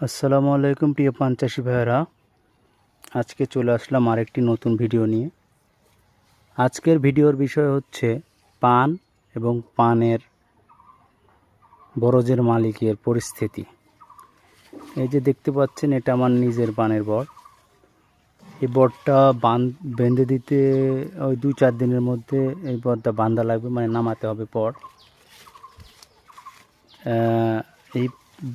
আসসালামু আলাইকুম প্রিয় পান চাষি ভাইয়েরা, আজকে চলে আসলাম আরেকটি নতুন ভিডিও নিয়ে। আজকের ভিডিওর বিষয় হচ্ছে পান এবং পানের বরজের মালিকের পরিস্থিতি। এই যে দেখতে পাচ্ছেন, এটা আমার নিজের পানের বর। এই বরটা বেঁধে দিতে ওই 2-4 দিনের মধ্যে এই বরটা বাঁধা লাগবে, মানে নামাতে হবে পর। এই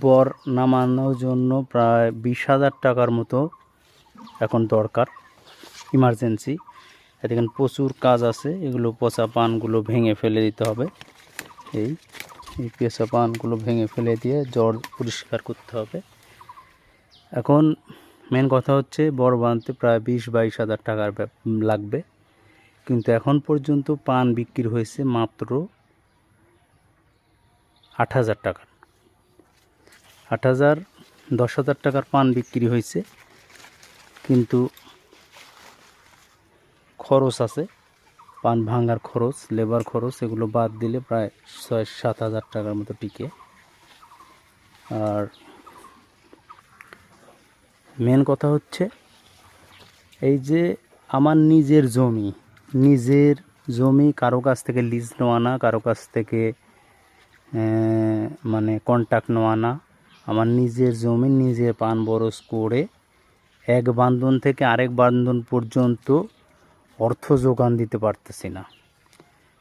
বর নামানোর জন্য প্রায় 20,000 টাকার মতো এখন দরকার, ইমার্জেন্সি। এখানে প্রচুর কাজ আছে, এগুলো পচা পানগুলো ভেঙে ফেলে দিতে হবে। এই পচা পানগুলো ভেঙে ফেলে দিয়ে জল পরিষ্কার করতে হবে। এখন মেন কথা হচ্ছে, বড় বানতে প্রায় 20-22 হাজার টাকার লাগবে, কিন্তু এখন পর্যন্ত পান বিক্রি হয়েছে মাত্র 8,000 টাকার। 8,000 10,000 টাকার পান বিক্রি হয়েছে, কিন্তু খরচ আছে, পান ভাঙার খরচ, লেবার খরচ, এগুলো বাদ দিলে প্রায় 6-7 হাজার টাকার মতো টিকে। আর মেন কথা হচ্ছে, এই যে আমার নিজের জমি কারো কাছ থেকে লিজ নেওয়া না, কারো কাছ থেকে মানে কন্ট্রাক্ট নেওয়া না। আমার নিজের জমি, নিজে পান বরজ করে এক বান্ধন থেকে আরেক বান্ধন পর্যন্ত অর্থ যোগান দিতে পারতেছি না।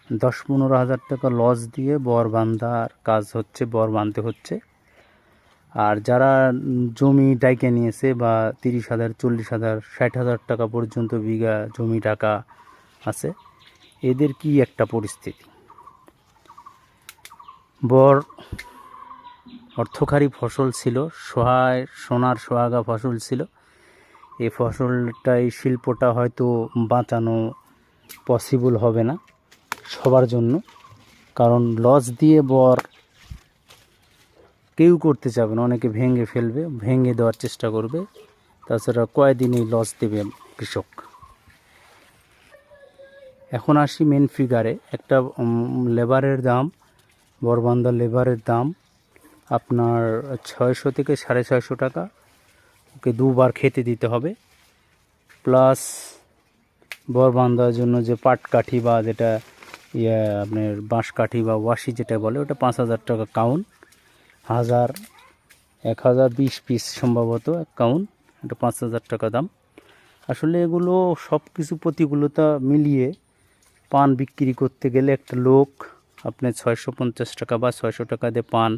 10-15 হাজার টাকা লস দিয়ে বর বাঁধার কাজ হচ্ছে, বর বাঁধতে হচ্ছে। আর যারা জমি ডাইকে নিয়েছে বা 30,000, 40,000, 60,000 টাকা পর্যন্ত বিঘা জমি টাকা আছে, এদের কি একটা পরিস্থিতি। বর অর্থকারী ফসল ছিল, সোনার সোহাগা ফসল ছিল। এই ফসলটাই, শিল্পটা হয়তো বাঁচানো পসিবল হবে না সবার জন্য, কারণ লস দিয়ে বর কেউ করতে চাবে না, অনেকে ভেঙে ফেলবে, ভেঙে দেওয়ার চেষ্টা করবে। তাছাড়া কয়দিনই লস দেবে কৃষক। এখন আসি মেন ফিগারে। একটা লেবারের দাম, বরবান্ধা লেবারের দাম আপনার 600 থেকে 650 টাকা। ওকে 2বার খেতে দিতে হবে, প্লাস বর বাঁধার জন্য যে পাটকাঠি বা যেটা আপনার বাঁশকাঠি বা ওয়াশি যেটা বলে, ওটা 5,000 টাকা কাউন্ট। 1,020 পিস সম্ভবত এক কাউন্ট, এটা 5,000 টাকা দাম। আসলে এগুলো সব কিছু প্রতিকূলতা মিলিয়ে পান বিক্রি করতে গেলে একটা লোক আপনি 650 টাকা বা 600 টাকা দিয়ে পান